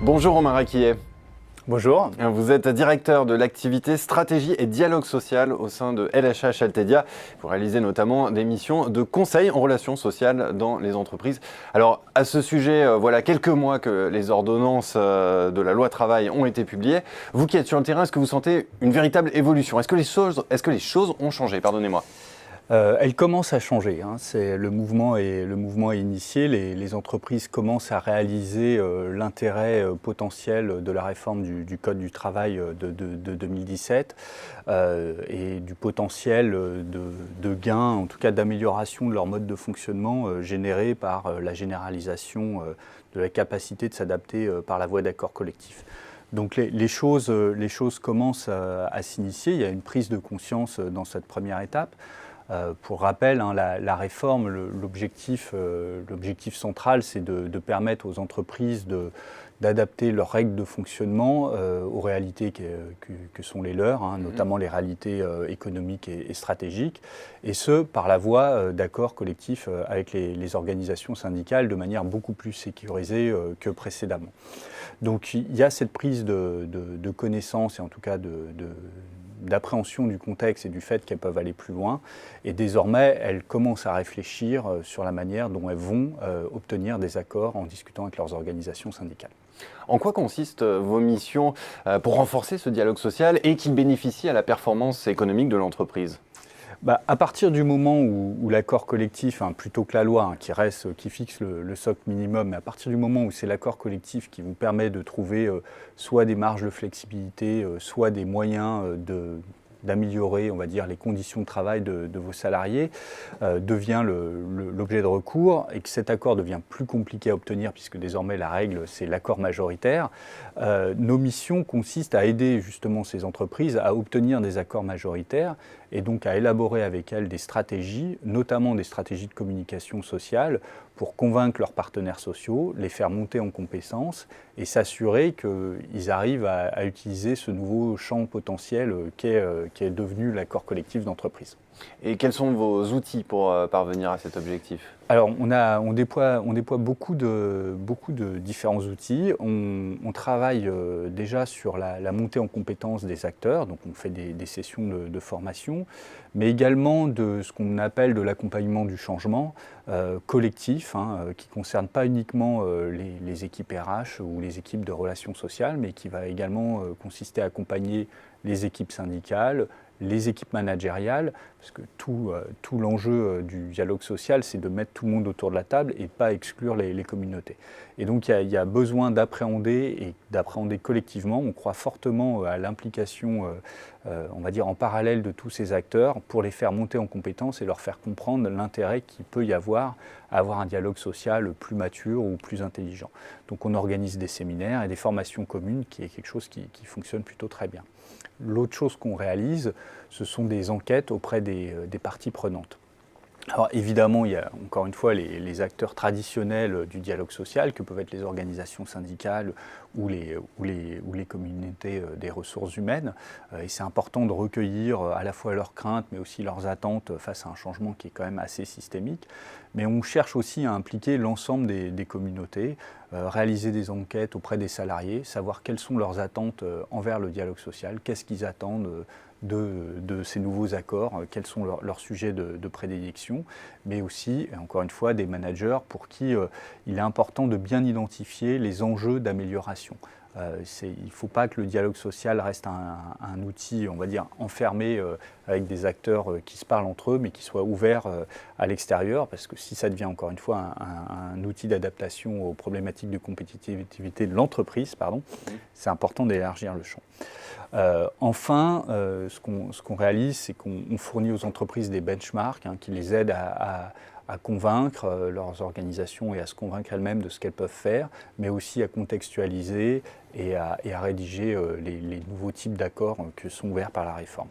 Bonjour Romain Raquillet. Bonjour. Vous êtes directeur de l'activité stratégie et dialogue social au sein de LHH Altedia. Vous réalisez notamment des missions de conseil en relations sociales dans les entreprises. Alors à ce sujet, voilà quelques mois que les ordonnances de la loi travail ont été publiées. Vous qui êtes sur le terrain, est-ce que vous sentez une véritable évolution? Est-ce que les choses ont changé? Pardonnez-moi. Elle commence à changer. Le mouvement est initié. Les entreprises commencent à réaliser l'intérêt potentiel de la réforme du Code du travail de 2017 et du potentiel de gain, en tout cas d'amélioration de leur mode de fonctionnement généré par la généralisation de la capacité de s'adapter par la voie d'accords collectifs. Donc les choses commencent à s'initier. Il y a une prise de conscience dans cette première étape. Pour rappel, la réforme, l'objectif central, c'est de permettre aux entreprises d'adapter leurs règles de fonctionnement aux réalités que sont les leurs, notamment les réalités économiques et stratégiques, et ce, par la voie d'accords collectifs avec les organisations syndicales de manière beaucoup plus sécurisée que précédemment. Donc il y a cette prise de connaissance et en tout cas d'appréhension du contexte et du fait qu'elles peuvent aller plus loin. Et désormais, elles commencent à réfléchir sur la manière dont elles vont obtenir des accords en discutant avec leurs organisations syndicales. En quoi consistent vos missions pour renforcer ce dialogue social et qu'il bénéficie à la performance économique de l'entreprise ? À partir du moment où l'accord collectif, plutôt que la loi, qui fixe le socle minimum, mais à partir du moment où c'est l'accord collectif qui vous permet de trouver soit des marges de flexibilité, soit des moyens d'améliorer, on va dire, les conditions de travail de vos salariés, devient l'objet de recours et que cet accord devient plus compliqué à obtenir puisque désormais la règle c'est l'accord majoritaire, nos missions consistent à aider justement ces entreprises à obtenir des accords majoritaires et donc à élaborer avec elles des stratégies, notamment des stratégies de communication sociale pour convaincre leurs partenaires sociaux, les faire monter en compétences et s'assurer qu'ils arrivent à utiliser ce nouveau champ potentiel qui est devenu l'accord collectif d'entreprise. Et quels sont vos outils pour parvenir à cet objectif ? Alors, on déploie beaucoup de différents outils. On travaille déjà sur la montée en compétences des acteurs, donc on fait des sessions de formation, mais également de ce qu'on appelle de l'accompagnement du changement collectif, qui ne concerne pas uniquement les équipes RH ou les équipes de relations sociales, mais qui va également consister à accompagner les équipes syndicales, les équipes managériales, parce que tout l'enjeu du dialogue social, c'est de mettre tout le monde autour de la table et pas exclure les communautés. Et donc il y a besoin d'appréhender collectivement. On croit fortement à l'implication, on va dire en parallèle de tous ces acteurs pour les faire monter en compétences et leur faire comprendre l'intérêt qu'il peut y avoir à avoir un dialogue social plus mature ou plus intelligent. Donc on organise des séminaires et des formations communes qui est quelque chose qui fonctionne plutôt très bien. L'autre chose qu'on réalise, ce sont des enquêtes auprès des parties prenantes. Alors évidemment, il y a encore une fois les acteurs traditionnels du dialogue social, que peuvent être les organisations syndicales ou les communautés des ressources humaines. Et c'est important de recueillir à la fois leurs craintes, mais aussi leurs attentes face à un changement qui est quand même assez systémique. Mais on cherche aussi à impliquer l'ensemble des communautés, réaliser des enquêtes auprès des salariés, savoir quelles sont leurs attentes envers le dialogue social, qu'est-ce qu'ils attendent de ces nouveaux accords, quels sont leurs sujets de prédilection, mais aussi, encore une fois, des managers pour qui il est important de bien identifier les enjeux d'amélioration. Il ne faut pas que le dialogue social reste un outil, on va dire, enfermé avec des acteurs qui se parlent entre eux, mais qui soit ouvert à l'extérieur, parce que si ça devient encore une fois un outil d'adaptation aux problématiques de compétitivité de l'entreprise, c'est important d'élargir le champ. Enfin, ce qu'on réalise, c'est qu'on fournit aux entreprises des benchmarks qui les aident à convaincre leurs organisations et à se convaincre elles-mêmes de ce qu'elles peuvent faire, mais aussi à contextualiser et à rédiger les nouveaux types d'accords qui sont ouverts par la réforme.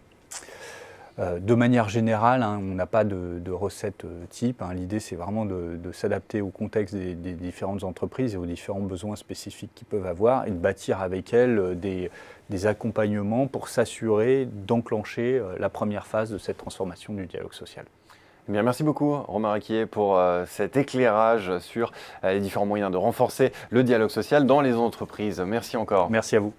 De manière générale, on n'a pas de recette type. L'idée, c'est vraiment de s'adapter au contexte des différentes entreprises et aux différents besoins spécifiques qu'ils peuvent avoir et de bâtir avec elles des accompagnements pour s'assurer d'enclencher la première phase de cette transformation du dialogue social. Eh bien, merci beaucoup Romain Raquier pour cet éclairage sur les différents moyens de renforcer le dialogue social dans les entreprises. Merci encore. Merci à vous.